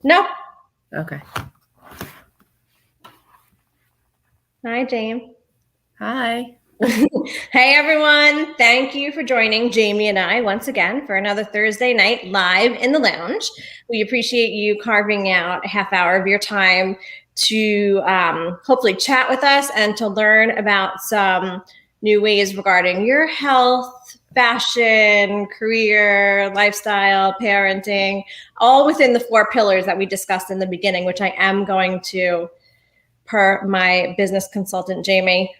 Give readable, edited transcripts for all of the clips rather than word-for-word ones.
No. Okay. Hi, James. Hi. Hey, everyone. Thank you for joining Jamie and I once again for another Thursday night live in the lounge. We appreciate you carving out a half hour of your time to hopefully chat with us and to learn about some new ways regarding your health, fashion, career, lifestyle, parenting, all within the 4 pillars that we discussed in the beginning, which I am going to, per my business consultant, Jamie,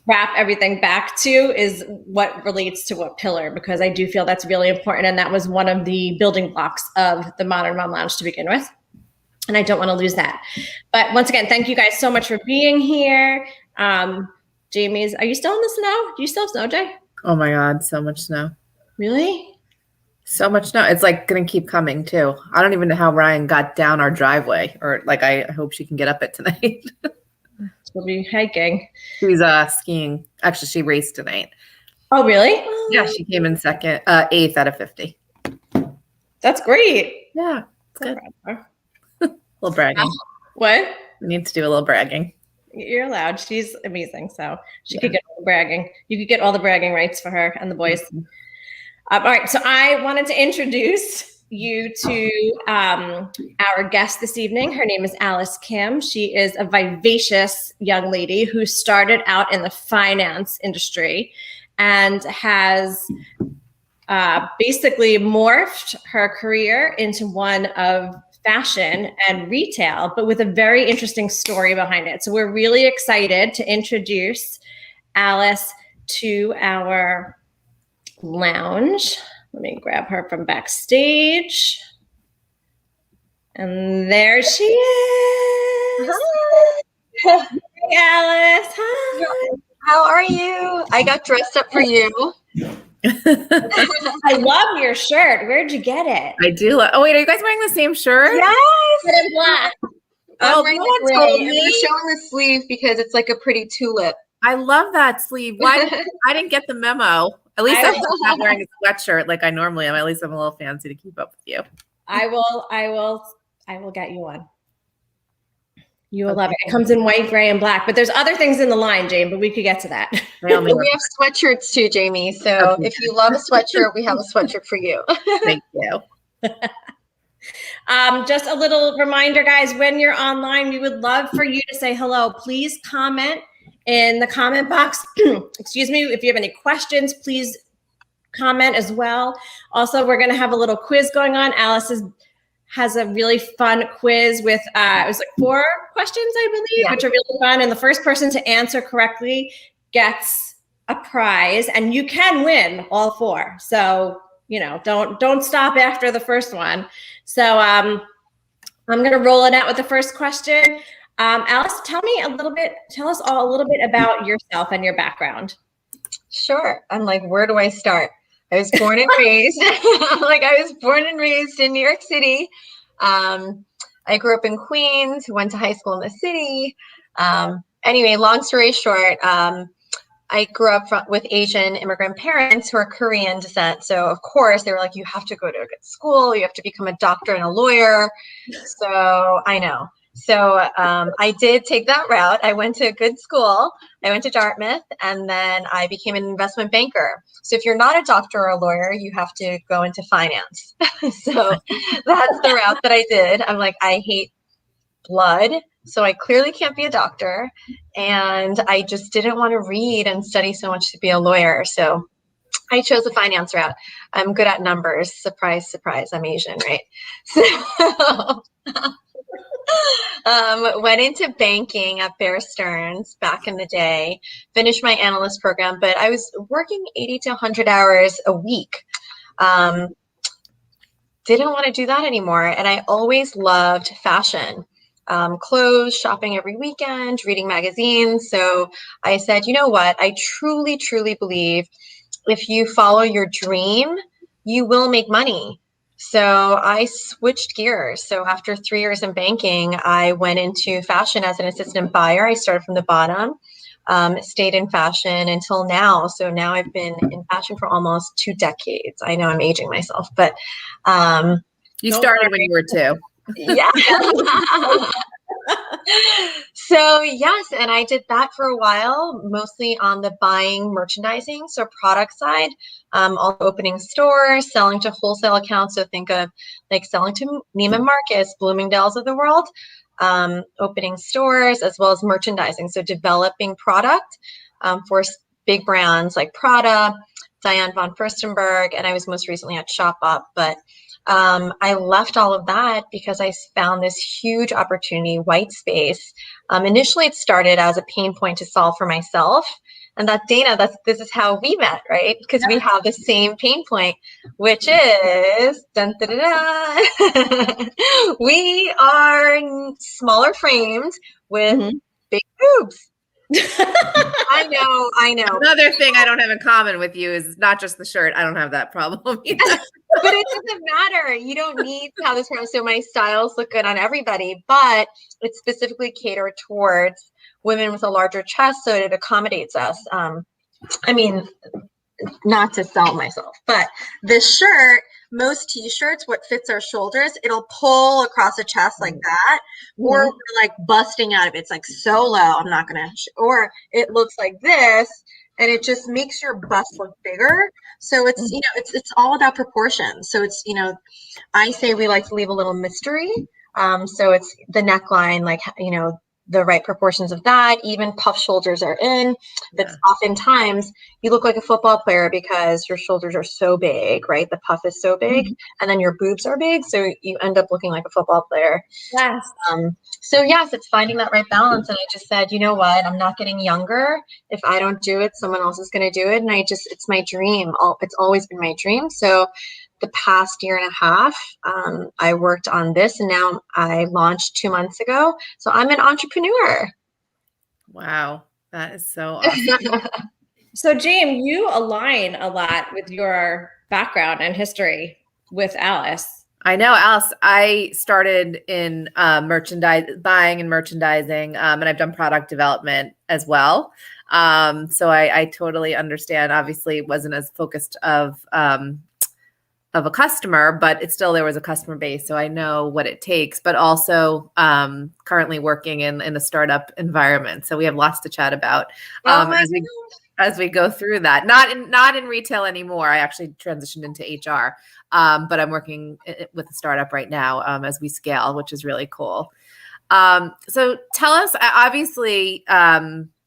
wrap everything back to is what relates to what pillar, because I do feel that's really important. And that was one of the building blocks of the Modern Mom Lounge to begin with. And I don't want to lose that. But once again, thank you guys so much for being here. Jamie's, are you still in the snow? Do you still have snow, Jay? Oh my God, so much snow. Really? So much snow. It's like going to keep coming too. I don't even know how Ryan got down our driveway, or like I hope she can get up it tonight. She'll be hiking. She's skiing. Actually, she raced tonight. Oh, really? Yeah, she came in 8th out of 50. That's great. Yeah, it's good. A little bragging. What? Needs to do a little bragging. You're allowed. She's amazing. So she could get all the bragging. You could get all the bragging rights for her and the boys. Mm-hmm. All right. So I wanted to introduce you to our guest this evening. Her name is Alice Kim. She is a vivacious young lady who started out in the finance industry and has basically morphed her career into one of fashion and retail, but with a very interesting story behind it. So we're really excited to introduce Alice to our lounge. Let me grab her from backstage. And there she is. Hi. Hey, Alice. Hi. How are you? I got dressed up for you. I love your shirt. Where'd you get it? I do. Oh, wait, are you guys wearing the same shirt? Yes. But in black. I'm wearing the gray. I'm just showing the sleeve because it's like a pretty tulip. I love that sleeve. Why? I didn't get the memo. At least I'm not wearing a sweatshirt like I normally am. At least I'm a little fancy to keep up with you. I will get you one. You will love it. It comes in white, gray, and black. But there's other things in the line, Jane, but we could get to that. We have sweatshirts too, Jamie. So if you love a sweatshirt, we have a sweatshirt for you. Thank you. Just a little reminder, guys, when you're online, we would love for you to say hello. Please comment in the comment box. Excuse me. If you have any questions, please comment as well. Also, we're going to have a little quiz going on. Alice has a really fun quiz with, it was like 4 questions, I believe, which are really fun. And the first person to answer correctly gets a prize, and you can win all 4. So, you know, don't stop after the first one. So I'm going to roll it out with the first question. Alice, tell us all a little bit about yourself and your background. Sure. I'm like, where do I start? I was born and raised, in New York City. I grew up in Queens, went to high school in the city. Anyway, long story short, I grew up with Asian immigrant parents who are Korean descent. So of course they were like, you have to go to a good school. You have to become a doctor and a lawyer. So I know. So I did take that route. I went to a good school. I went to Dartmouth, and then I became an investment banker. So if you're not a doctor or a lawyer, you have to go into finance. So that's the route that I did. I'm like, I hate blood, so I clearly can't be a doctor. And I just didn't want to read and study so much to be a lawyer. So I chose the finance route. I'm good at numbers. Surprise, surprise. I'm Asian, right? So went into banking at Bear Stearns back in the day, finished my analyst program, but I was working 80 to 100 hours a week. Didn't want to do that anymore. And I always loved fashion, clothes, shopping every weekend, reading magazines. So I said, you know what? I truly, truly believe if you follow your dream, you will make money. So I switched gears. So after 3 years in banking, I went into fashion as an assistant buyer. I started from the bottom, stayed in fashion until now. So now I've been in fashion for almost 2 decades. I know I'm aging myself, but you started when you were 2. Yeah. So yes, and I did that for a while, mostly on the buying merchandising, so product side, also opening stores, selling to wholesale accounts. So think of like selling to Neiman Marcus, Bloomingdale's of the world, opening stores as well as merchandising. So developing product for big brands like Prada, Diane von Furstenberg, and I was most recently at Shop Up, but I left all of that because I found this huge opportunity, white space. Initially, it started as a pain point to solve for myself. And that Dana, this is how we met, right? Because we have the same pain point, which is dun, dun, dun, dun. We are smaller framed with big boobs. I know. Another thing I don't have in common with you is not just the shirt. I don't have that problem either. But it doesn't matter. You don't need to have this problem. So my styles look good on everybody, but it's specifically catered towards women with a larger chest, so it accommodates us. I mean, not to sell myself, but this shirt, most t-shirts, what fits our shoulders, it'll pull across the chest like that, or we're like busting out of it. It's like so low, I'm not gonna, or it looks like this, and it just makes your bust look bigger. So it's, you know, it's all about proportion. So it's, you know, I say we like to leave a little mystery. So it's the neckline, like, you know, the right proportions of that, even puff shoulders are in. That's oftentimes you look like a football player because your shoulders are so big, right? The puff is so big, and then your boobs are big, so you end up looking like a football player. Yes. So yes, it's finding that right balance. And I just said, you know what? I'm not getting younger. If I don't do it, someone else is going to do it. And it's my dream. It's always been my dream. So the past year and a half, I worked on this, and now I launched 2 months ago. So I'm an entrepreneur. Wow, that is so awesome. So, James, you align a lot with your background and history with Alice. I know, Alice. I started in buying and merchandising, and I've done product development as well. So I totally understand. Obviously, it wasn't as focused of a customer, but it's still, there was a customer base. So I know what it takes, but also currently working in the startup environment. So we have lots to chat about as we go through that. Not in retail anymore. I actually transitioned into HR, but I'm working with a startup right now as we scale, which is really cool. So tell us, obviously,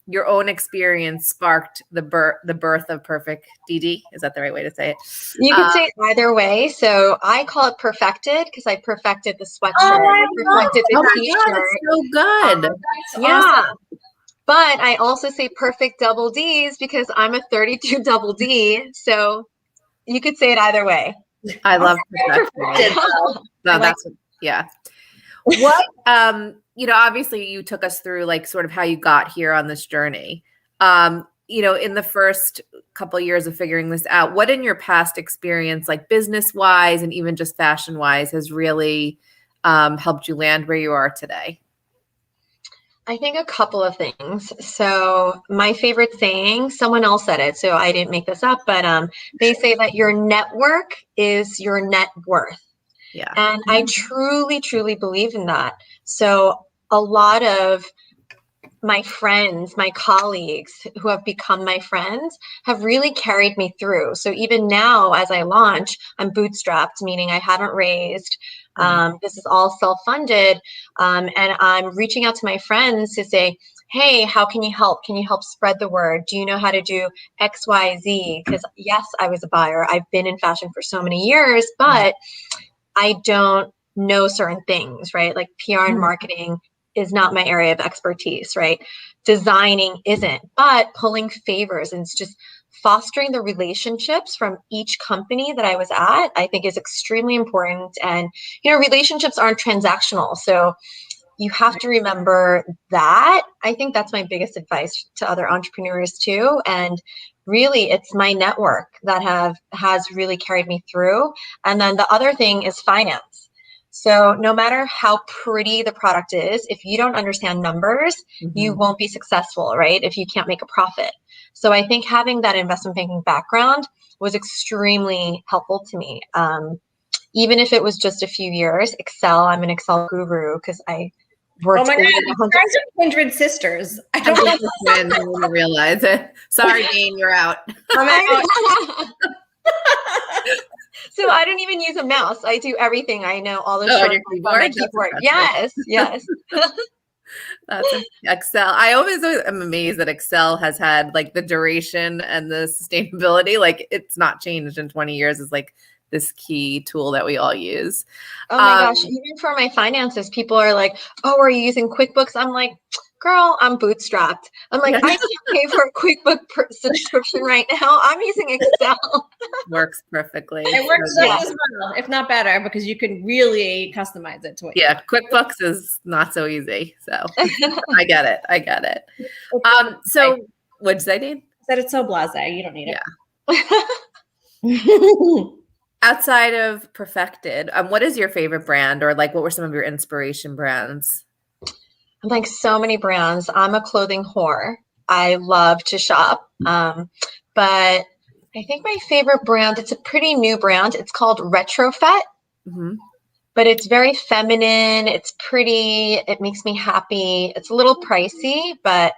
your own experience sparked the birth of PerfectDD. Is that the right way to say it? You can say it either way. So I call it perfected because I perfected the sweatshirt. I perfected the t-shirt. That's so good. That's Yeah. awesome. But I also say perfect double Ds because I'm a 32 double D. So you could say it either way. I love perfected. No, that's yeah. What obviously you took us through like sort of how you got here on this journey. In the first couple of years of figuring this out, what in your past experience, like business wise and even just fashion wise, has really helped you land where you are today? I think a couple of things. So my favorite saying, someone else said it, so I didn't make this up, but they say that your network is your net worth. Yeah. And I truly, truly believe in that. So a lot of my friends, my colleagues who have become my friends have really carried me through. So even now, as I launch, I'm bootstrapped, meaning I haven't raised. This is all self-funded. And I'm reaching out to my friends to say, hey, how can you help? Can you help spread the word? Do you know how to do X, Y, Z? Because yes, I was a buyer. I've been in fashion for so many years, but I don't know certain things, right? Like PR and marketing is not my area of expertise, right? Designing isn't, but pulling favors and it's just fostering the relationships from each company that I was at, I think is extremely important. And, relationships aren't transactional. So you have to remember that. I think that's my biggest advice to other entrepreneurs too. And really, it's my network that has really carried me through. And then the other thing is finance. So no matter how pretty the product is, if you don't understand numbers, you won't be successful, right? If you can't make a profit. So I think having that investment banking background was extremely helpful to me. even if it was just a few years. Excel, I'm an Excel guru because I worked. Oh my God, you guys are kindred sisters. I don't know. I didn't realize it. Sorry, Dean, you're out. So I don't even use a mouse. I do everything. I know all the shortcuts on my keyboard. Yes, yes. That's Excel. I always am amazed that Excel has had like the duration and the sustainability. Like it's not changed in 20 years. It's like this key tool that we all use. Oh my gosh, even for my finances, people are like, oh, are you using QuickBooks? I'm like, girl, I'm bootstrapped. I'm like, I can't pay for a QuickBook subscription right now. I'm using Excel. Works perfectly. It works just as well, if not better, because you can really customize it to it. Yeah, QuickBooks is not so easy. So I get it. I get it. So what'd you say, Dean? I said it's so blasé. You don't need it. Outside of Perfected, what is your favorite brand, or like what were some of your inspiration brands? Like so many brands. I'm a clothing whore. I love to shop. But I think my favorite brand, it's a pretty new brand. It's called Retrofet. Mm-hmm. But it's very feminine. It's pretty. It makes me happy. It's a little pricey, but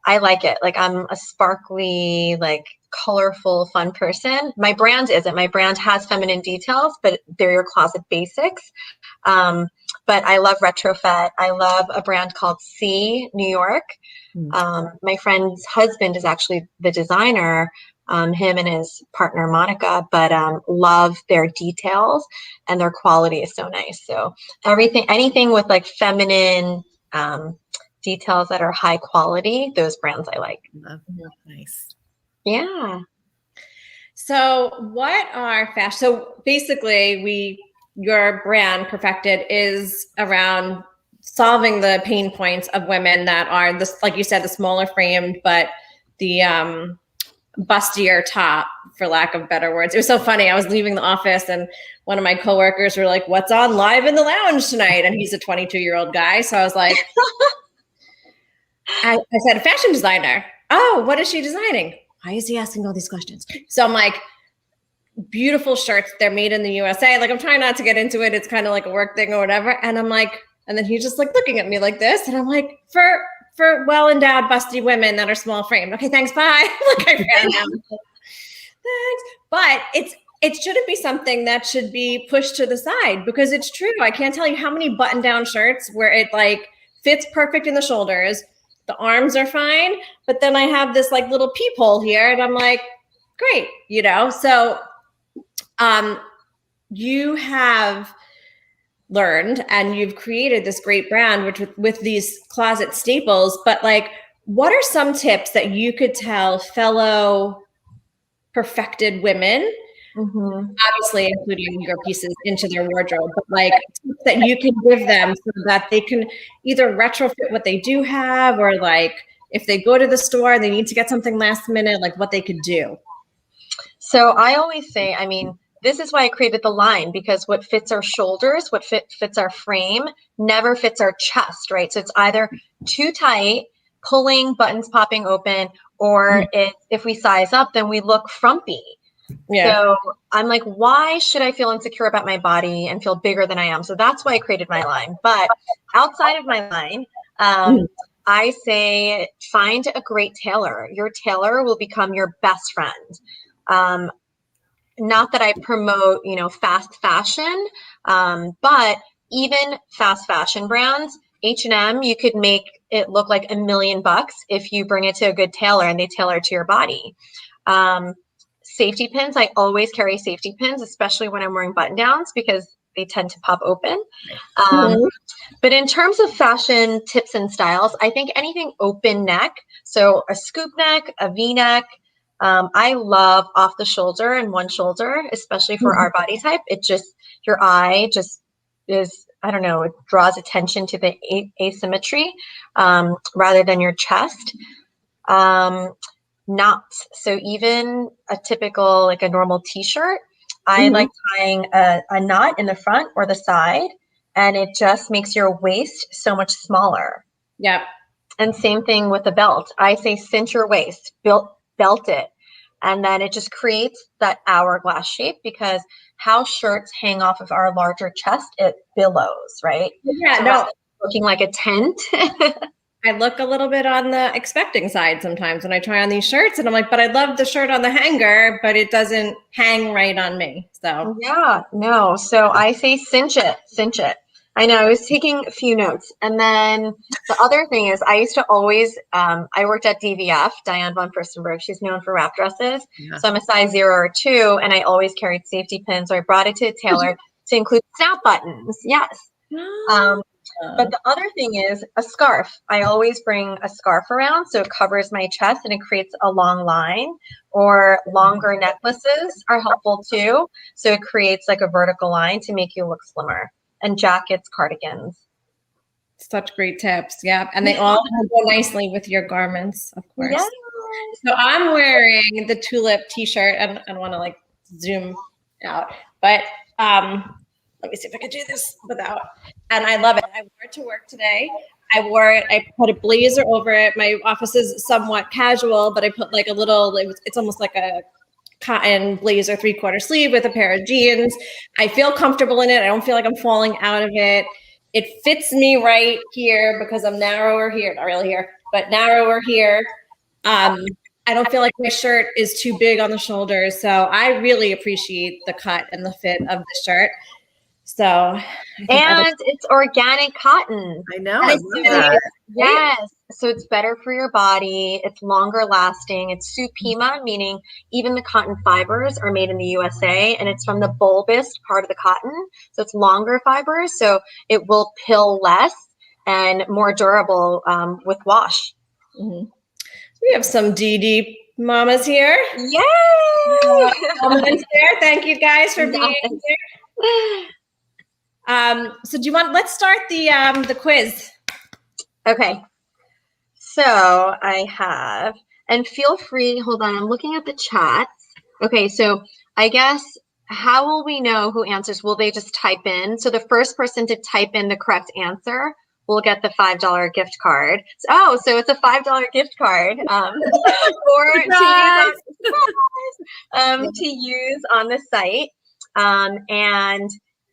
I like it. Like I'm a sparkly, like colorful, fun person. My brand isn't. My brand has feminine details, but they're your closet basics. But I love Retrofet. I love a brand called C New York. My friend's husband is actually the designer, him and his partner, Monica, but love their details and their quality is so nice. So anything with like feminine details that are high quality, those brands I like. Nice. Yeah. So what are fashion? So basically your brand Perfected is around solving the pain points of women that are this, like you said, the smaller framed, but the bustier top, for lack of better words. It was so funny. I was leaving the office and one of my coworkers were like, what's on live in the lounge tonight? And he's a 22-year-old guy. So I was like, I said, fashion designer. Oh, what is she designing? Why is he asking all these questions? So I'm like, beautiful shirts. They're made in the USA. Like, I'm trying not to get into it. It's kind of like a work thing or whatever. And I'm like, and then he's just like looking at me like this. And I'm like, for well-endowed, busty women that are small framed. Okay, thanks, bye. Like I ran out. Thanks. But it shouldn't be something that should be pushed to the side because it's true. I can't tell you how many button-down shirts where it like fits perfect in the shoulders. The arms are fine, but then I have this like little peephole here and I'm like, great, you know? So you have learned and you've created this great brand, which with these closet staples, but like, what are some tips that you could tell fellow perfected women, obviously including your pieces into their wardrobe, but like tips that you can give them so that they can either retrofit what they do have, or like if they go to the store and they need to get something last minute, like what they could do? So I always say, I mean, this is why I created the line, because what fits our shoulders, what fits our frame never fits our chest, right? So it's either too tight, pulling, buttons popping open, or if we size up, then we look frumpy. Yeah. So I'm like, why should I feel insecure about my body and feel bigger than I am? So that's why I created my line. But outside of my line, I say find a great tailor. Your tailor will become your best friend. Not that I promote, fast fashion, but even fast fashion brands, H&M, you could make it look like $1 million if you bring it to a good tailor and they tailor it to your body. Safety pins, I always carry safety pins, especially when I'm wearing button downs because they tend to pop open. But in terms of fashion tips and styles, I think anything open neck, so a scoop neck, a V-neck, I love off the shoulder and one shoulder, especially for our body type. It just, your eye just is, I don't know, it draws attention to the asymmetry rather than your chest. Knots. So even a typical, like a normal t-shirt, I like tying a knot in the front or the side, and it just makes your waist so much smaller. Yeah. And same thing with the belt. I say cinch your waist, belt it. And then it just creates that hourglass shape because how shirts hang off of our larger chest, it billows, right? Yeah, so no. looking like a tent. I look a little bit on the expecting side sometimes when I try on these shirts, and I'm like, but I love the shirt on the hanger, but it doesn't hang right on me. So yeah, no. So I say cinch it, cinch it. I know, I was taking a few notes. And then the other thing is I used to always, I worked at DVF, Diane von Furstenberg. She's known for wrap dresses. Yeah. So I'm a size 0 or 2, and I always carried safety pins. So I brought it to a tailor to include snap buttons. Yes. But the other thing is a scarf. I always bring a scarf around so it covers my chest and it creates a long line, or longer necklaces are helpful too. So it creates like a vertical line to make you look slimmer. And jackets, cardigans. Such great tips. Yeah. And they all go nicely with your garments, of course. Yes. So I'm wearing the tulip t-shirt, and I don't want to like zoom out, but let me see if I can do this without. And I love it. I wore it to work today. I wore it. I put a blazer over it. My office is somewhat casual, but I put like a little, it's almost like a cotton blazer 3/4 sleeve with a pair of jeans. I feel comfortable in it. I don't feel like I'm falling out of it. It fits me right here because I'm narrower here, not really here, but narrower here. I don't feel like my shirt is too big on the shoulders. So I really appreciate the cut and the fit of the shirt. So it's organic cotton. I know. I love that. Yes. So it's better for your body. It's longer lasting. It's supima, meaning even the cotton fibers are made in the USA, and it's from the bulbous part of the cotton. So it's longer fibers. So it will pill less and more durable with wash. Mm-hmm. We have some DD mamas here. Yay! Comments there. Thank you guys for being here. So do you want, let's start the quiz. Okay. So I have, and feel free, hold on, I'm looking at the chats. Okay, so I guess, how will we know who answers? Will they just type in? So the first person to type in the correct answer will get the $5 gift card. So it's a $5 gift card to use on the site. And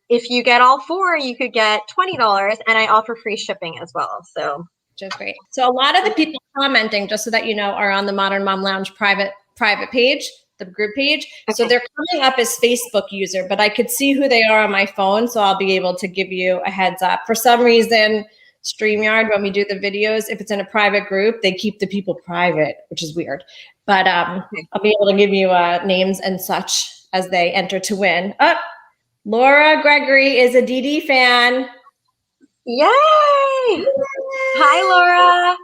if you get all 4, you could get $20, and I offer free shipping as well. So just great. So a lot of the people commenting, just so that you know, are on the Modern Mom Lounge private page, the group page. Okay. So they're coming up as Facebook user, but I could see who they are on my phone, so I'll be able to give you a heads up. For some reason, StreamYard, when we do the videos, if it's in a private group, they keep the people private, which is weird. But I'll be able to give you names and such as they enter to win. Laura Gregory is a DD fan. Yay! Hi,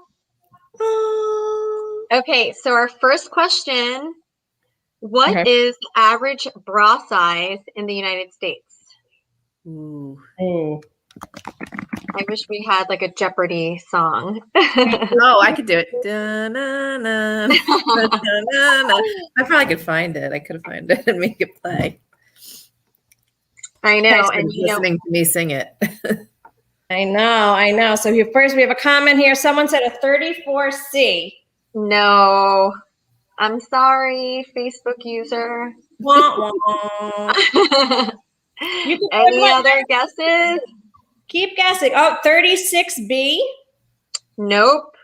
Laura. Okay, so our first question, what is the average bra size in the United States? Ooh. I wish we had like a Jeopardy song. Oh, I could do it. I probably could find it. I could find it and make it play. I know. And listening to me sing it. I know. So here, first we have a comment here. Someone said a 34C. No, I'm sorry, Facebook user. Wah, wah. Any other guesses? Keep guessing. Oh, 36B. Nope.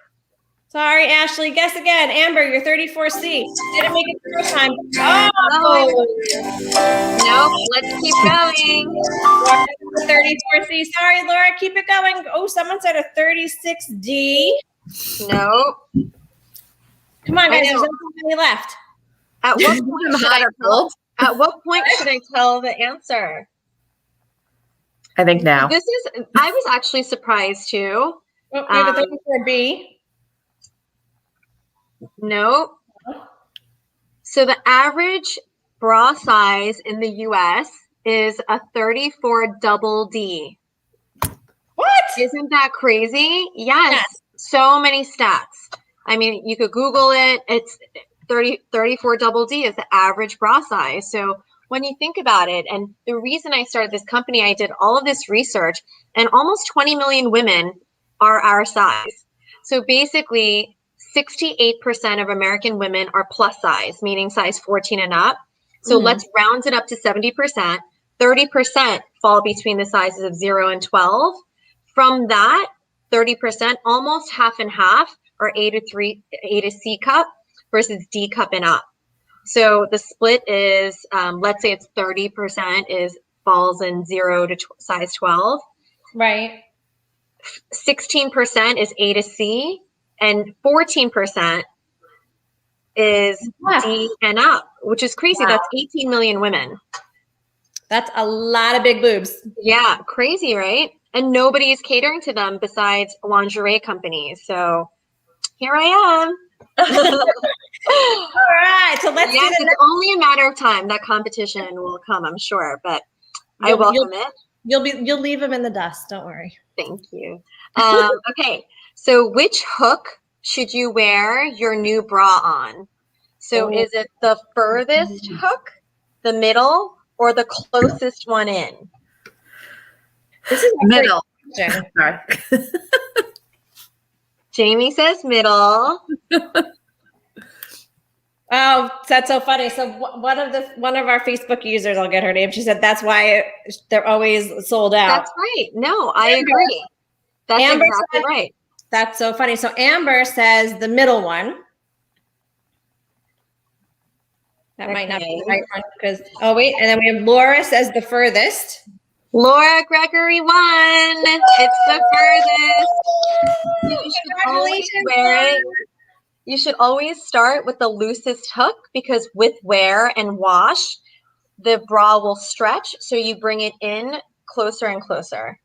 Sorry, Ashley. Guess again. Amber, you're 34C. Didn't make it the first time. Oh. Nope. Let's keep going. 34C. Sorry, Laura. Keep it going. Oh, someone said a 36D. Nope. Come on, guys. There's nothing left. At what point should I tell the answer? I think now. I was actually surprised too. Oh, we have a 34B. Nope. So the average bra size in the US is a 34 double D. What? Isn't that crazy? Yes. So many stats. I mean, you could Google it. It's 34 double D is the average bra size. So when you think about it, and the reason I started this company, I did all of this research, and almost 20 million women are our size. So basically, 68% of American women are plus size, meaning size 14 and up. So let's round it up to 70%. 30% fall between the sizes of 0 and 12. From that 30%, almost half and half are A to C cup versus D cup and up. So the split is, let's say it's 30% falls in 0 to size 12. Right. 16% is A to C, and 14% is D and up, which is crazy. Wow. That's 18 million women. That's a lot of big boobs. Yeah, crazy, right? And nobody is catering to them besides lingerie companies. So here I am. All right, so let's do it's only a matter of time. That competition will come, I'm sure, but I welcome it. You'll leave them in the dust. Don't worry. Thank you. Okay, so which hook should you wear your new bra on? So is it the furthest hook, the middle, or the closest one in? This is middle. Sorry. Jamie says middle. Oh, that's so funny. So one of our Facebook users, I'll get her name. She said that's why they're always sold out. That's right. No, I agree. That's Amber exactly right. That's so funny. So Amber says the middle one. That might not be the right one because, oh wait, and then we have Laura says the furthest. Laura Gregory won. It's the furthest. You should always wear it. You should always start with the loosest hook because with wear and wash, the bra will stretch. So you bring it in closer and closer.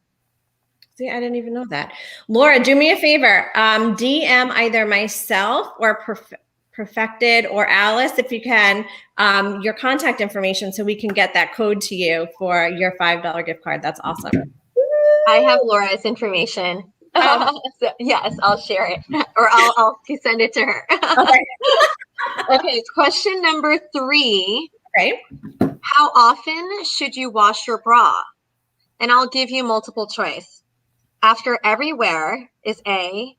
See, I didn't even know that. Laura, do me a favor. DM either myself or Perfected or Alice, if you can, your contact information so we can get that code to you for your $5 gift card. That's awesome. I have Laura's information. So, yes, I'll share it, or I'll send it to her. Okay. Okay, question number 3. Right. How often should you wash your bra? And I'll give you multiple choice. After every wear is A.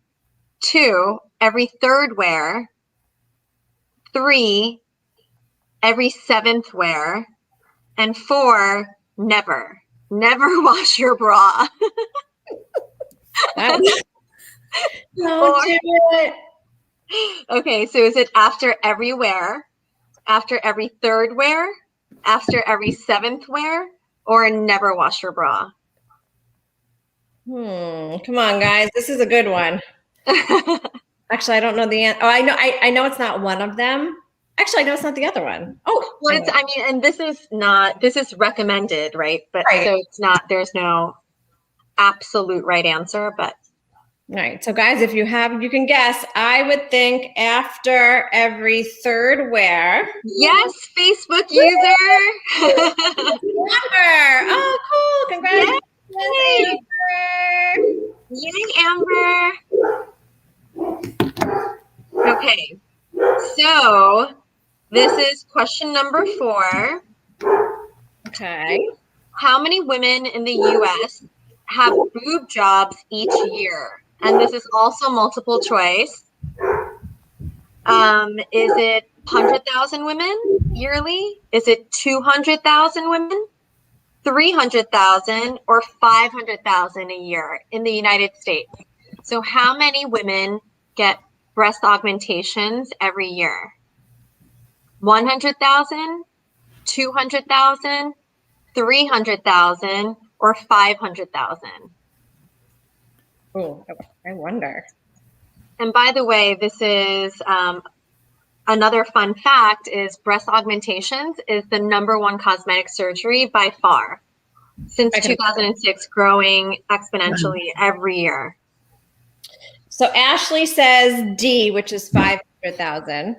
2, every third wear. 3, every 7th wear. And 4, never. Never wash your bra. Don't do it. Okay, so is it after every wear, after every third wear, after every 7th wear, or never wash your bra? Come on, guys. This is a good one. Actually, I don't know the answer. Oh, I know it's not one of them. Actually, I know it's not the other one. Oh, well, and this is recommended, right? But right. So it's not, there's no absolute right answer, but. All right. So guys, if you can guess, I would think after every third wear. Yes, Facebook user. Amber. Oh, cool. Congratulations, Amber. Yay, Amber. Okay. So this is question number 4. Okay. How many women in the U.S. have boob jobs each year? And this is also multiple choice. Is it 100,000 women yearly? Is it 200,000 women? 300,000 or 500,000 a year in the United States? So how many women get breast augmentations every year? 100,000, 200,000, 300,000, or 500,000? Oh, I wonder. And by the way, this is another fun fact is breast augmentations is the #1 cosmetic surgery by far since 2006, growing exponentially every year. So Ashley says D, which is 500,000.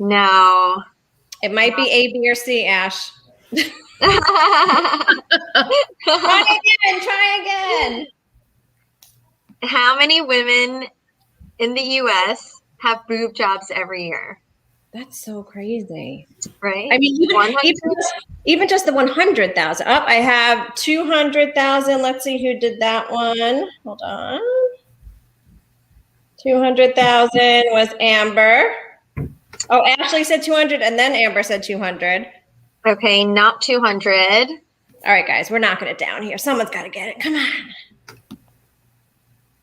No. It might be A, B, or C, Ash. Try again. How many women in the U.S. have boob jobs every year? That's so crazy. Right? I mean, even just the 100,000. Oh, I have 200,000. Let's see who did that one. Hold on. 200,000 was Amber. Oh, Ashley said 200 and then Amber said 200. Okay, not 200. All right, guys, we're knocking it down here. Someone's got to get it. Come on.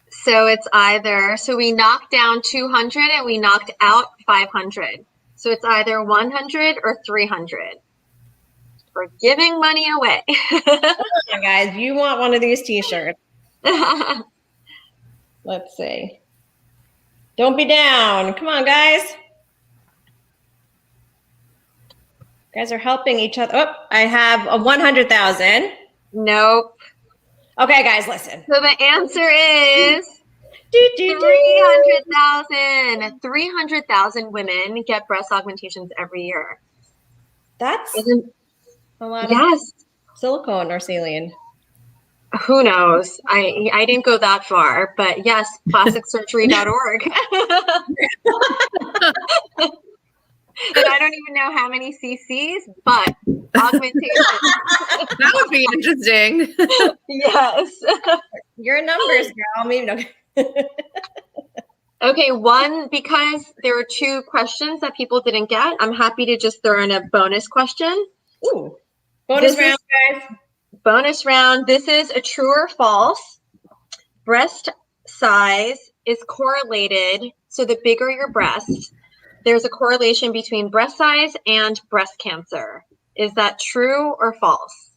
So it's either, so we knocked down 200 and we knocked out 500. So it's either 100 or 300. We're giving money away. Come on, guys, you want one of these t-shirts. Let's see. Don't be down. Come on, guys. You guys are helping each other. Oh, I have a 100,000. Nope. Okay, guys, listen. So the answer is 300,000. 300,000 women get breast augmentations every year. That's a lot of silicone or saline. Who knows? I didn't go that far, but yes, plasticsurgery.org. And I don't even know how many cc's, but augmentation. That would be interesting. Yes. Your numbers, girl. Maybe no. Okay, because there were 2 questions that people didn't get, I'm happy to just throw in a bonus question. Ooh. Bonus round, guys. Bonus round. This is a true or false. Breast size is correlated. So the bigger your breast, there's a correlation between breast size and breast cancer. Is that true or false?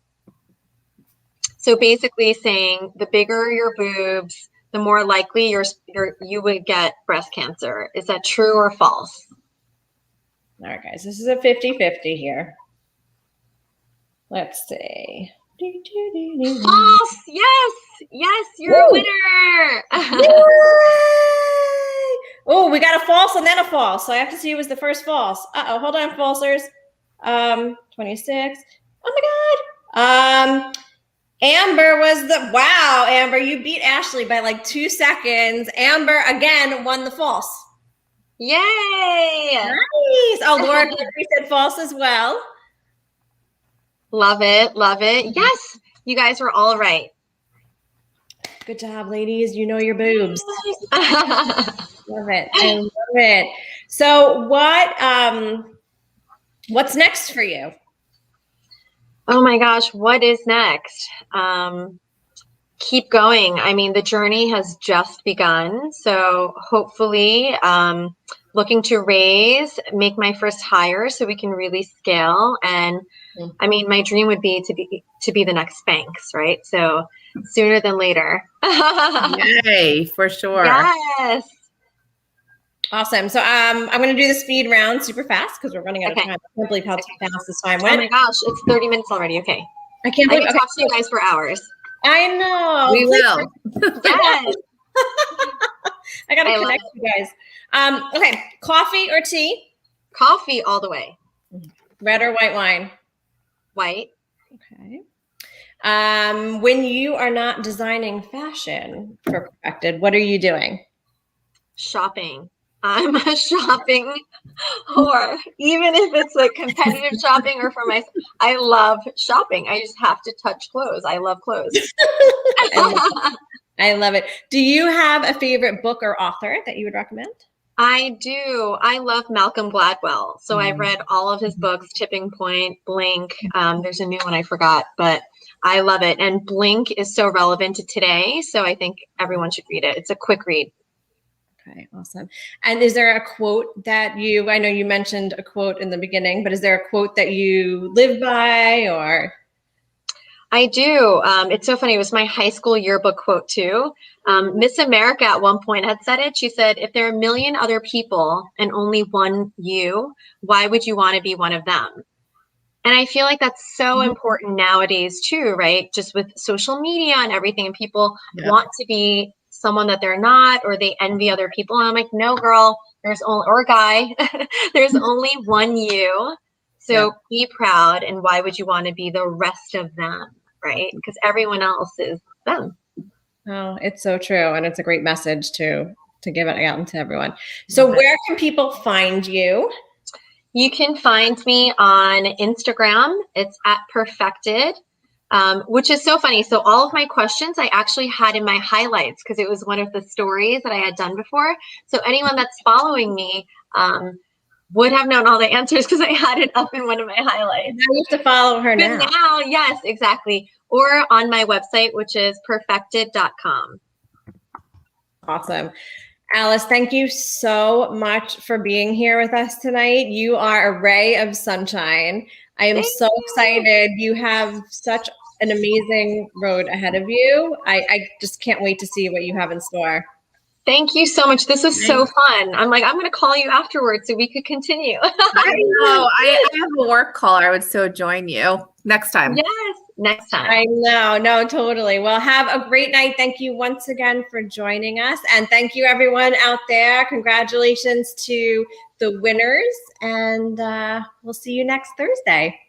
So basically saying the bigger your boobs, the more likely you would get breast cancer. Is that true or false? All right, guys, this is a 50-50 here. Let's see. False. Yes. Yes, you're a winner. Oh, we got a false and then a false. So I have to see who was the first false. Uh-oh, hold on, falsers. 26. Oh my God. Amber was wow, Amber, you beat Ashley by like 2 seconds. Amber again won the false. Yay. Nice. Oh, Laura said false as well. Love it. Love it. Yes, you guys were all right. Good job, ladies. You know your boobs. Love it. I love it. So what's next for you? Oh my gosh, what is next? Keep going. I mean, the journey has just begun. So hopefully, looking to make my first hire so we can really scale. And I mean, my dream would be to be the next Spanx, right? So sooner than later. Yay, for sure. Yes. Awesome. So I'm going to do the speed round super fast because we're running out of time. I can't believe how fast this time went. Oh my gosh, it's 30 minutes already. Okay. I can't believe I can talk to you guys for hours. I know. We will. Yes. I got to connect you guys. Okay. Coffee or tea? Coffee all the way. Red or white wine? White. Okay. When you are not designing fashion for Perfected, what are you doing? Shopping. I'm a shopping whore. Even if it's like competitive shopping or for myself, I love shopping. I just have to touch clothes. I love clothes. I love it. Do you have a favorite book or author that you would recommend? I do. I love Malcolm Gladwell. So I've read all of his books, Tipping Point, Blink. There's a new one I forgot, but I love it. And Blink is so relevant to today. So I think everyone should read it. It's a quick read. Okay, awesome. And is there a quote that I know you mentioned a quote in the beginning, but is there a quote that you live by or? I do. It's so funny. It was my high school yearbook quote too. Miss America at one point had said it. She said, if there are a million other people and only one you, why would you want to be one of them? And I feel like that's so important nowadays too, right? Just with social media and everything, and people want to be someone that they're not, or they envy other people. And I'm like, no, girl, or guy, there's only one you. So be proud. And why would you want to be the rest of them, right? Because everyone else is them. Oh, it's so true. And it's a great message to give it out to everyone. So where can people find you? You can find me on Instagram. It's at PerfectDD. which is so funny. So all of my questions I actually had in my highlights because it was one of the stories that I had done before. So anyone that's following me would have known all the answers because I had it up in one of my highlights. Now you have to follow her But now, yes, exactly. Or on my website, which is perfected.com. Awesome. Alice, thank you so much for being here with us tonight. You are a ray of sunshine. I am so excited. You have such an amazing road ahead of you. I just can't wait to see what you have in store. Thank you so much. This was so fun. I'm going to call you afterwards so we could continue. I know. I have a work call. I would so join you next time. Yes, next time. I know. No, totally. Well, have a great night. Thank you once again for joining us. And thank you, everyone out there. Congratulations to the winners. And we'll see you next Thursday.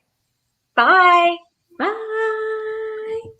Bye. Bye.